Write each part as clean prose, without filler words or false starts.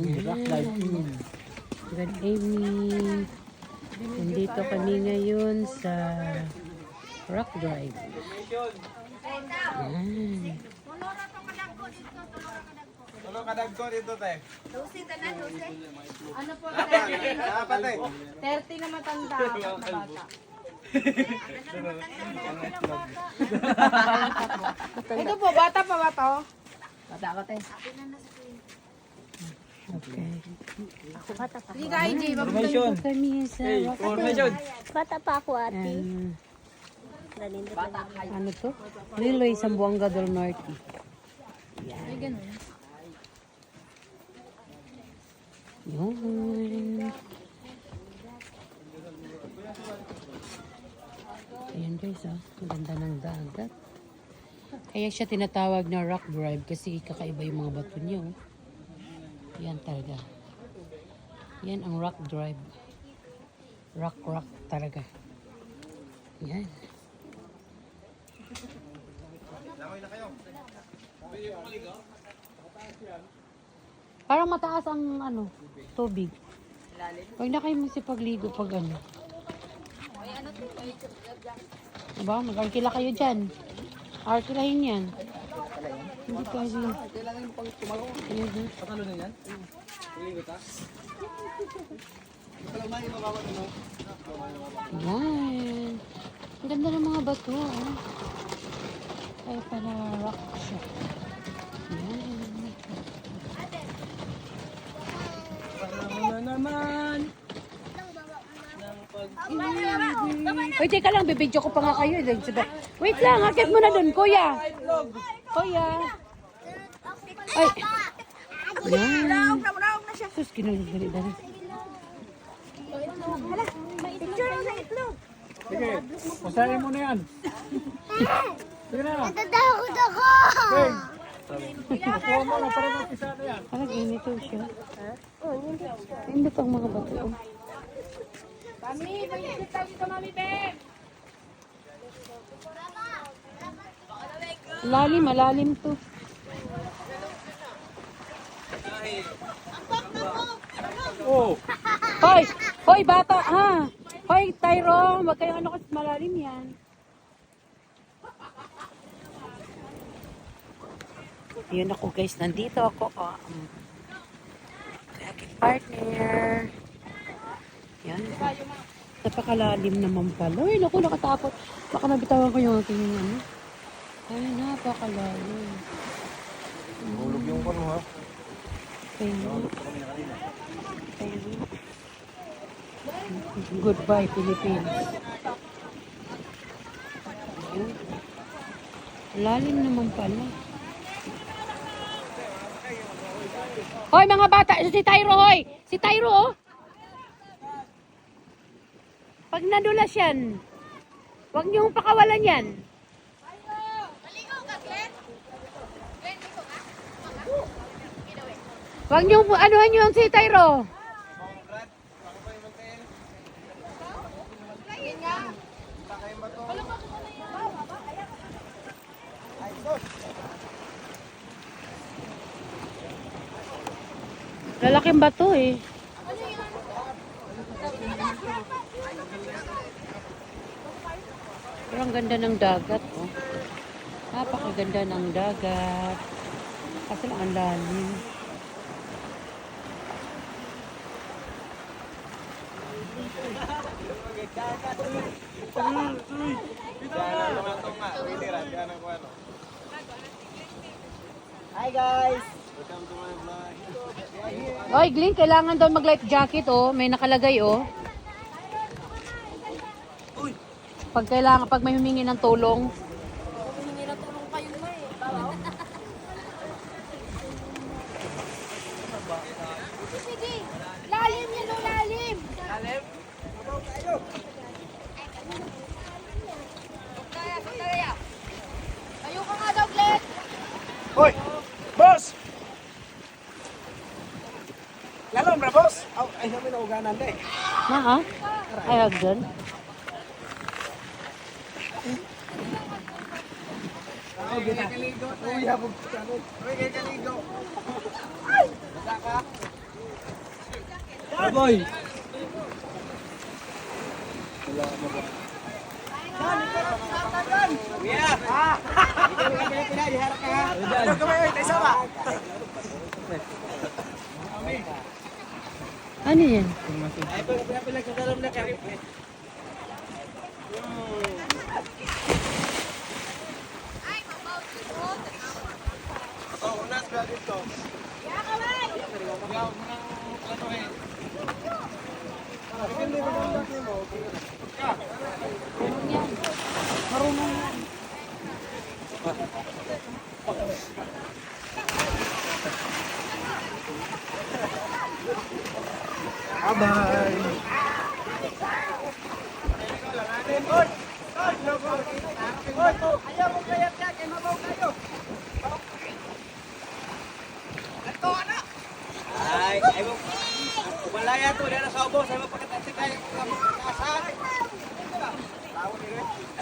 Rock dive. Good evening. Nandito kami ngayon sa Rock Drive. Ayan. Tulo kadagko dito, te. Dosi tanan, dosi. Ano po? Dapat, te. 30 na matanda, apat na bata. Ito po, bata pa ba to? Bata ako, te. Okay. Hindi ka, IG. Formation. Nandito kami sa Rock Formation. Bata pa ako, ate. Ayan. Bata Ano to? Liloy Sambuanga del Norte. Ay, ganun. Yun. Ayan guys, oh. Ang ganda ng dagat. Kaya siya tinatawag na rock drive kasi kakaiba yung mga bato niya. Oh. Yan talaga. Yan ang rock drive. Rock talaga. Yan. Parang mataas ang ano, tubig. Huwag na kayo magsipagligo pag ano. Diba? Mag-arkila kayo dyan. Arkilahin yan. Hindi pwede. Kailangan mo pang tumalo. Patalo na yan? Ligo ta? Ito lang na yung mabawa na, no? Yan. Ang ganda ng mga bato. Oh. Kaya pala rock siya. Yan. Para na naman. Uy, teka lang, bibidyo ko pa nga kayo. Wait lang, akit mo na dun, kuya. Kuya. Ay. Yan. Sus, kinulog-dali-dali. Sige, pasahin mo na yan. Sige na. Natatakot ako! Hey. Kuha mo na para mapisa na yan. Parang ganito siya. Oh, hindi. Hindi pang mga bato. Oh. Mami, mag-isip tayo dito, Mami, Beb. Malalim to. Oh. Hoy! Hoy, bata, ha? Hoy, Tyrone, wag kayong ano kasi malalim yan. Yun ako guys, nandito ako. Aking partner. Yan. Napakalalim naman pala. Uy, naku, nakatakot. Baka mabitawan ko yung aking ano. Ay, napakalalim. Hulog yung pano, ha? Kaya. Goodbye, Philippines. Ayun. Lalim naman pala. Hoy, mga bata! Si Tyro, hoy! Si Tyro, oh! Pag nadulas yan, huwag niyong pakawalan yan. Huwag niyong anuhan yung si Tyro. Lalaking bato eh. Pero ang ganda ng dagat, oh. Napakaganda ng dagat. Kasi lang ang lalim. Hi guys. Oy, Glenn, kailangan daw mag-life jacket, oh. May nakalagay, oh. Pag kailangan, pag may humingi ng tulong. Hindi na tulong kayo na eh. Sige, lalim yan o lalim. Lalim? Tayo ka nga daw, Glenn. Hoy! Boss! Lalom na, boss? Ay, kami na uganan, te. Ha? Ay, hagdan. Oh, ginagaligo. Uy, habog ka. Uy, ginagaligo. Basta ka. Baboy. Ano yan? Ay mo. Kumalaya to, dala sa ubos, ay mo pagkatasi kayo kasahan.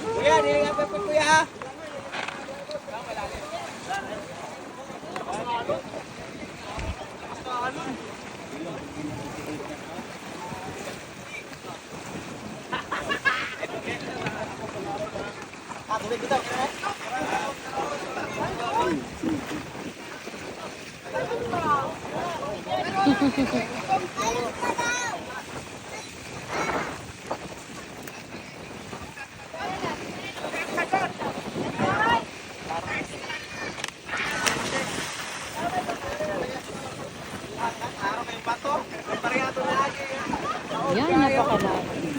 Kuya, dili nga pa kuya ha. Yan, napakalaki.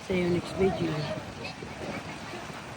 Sa yung next video.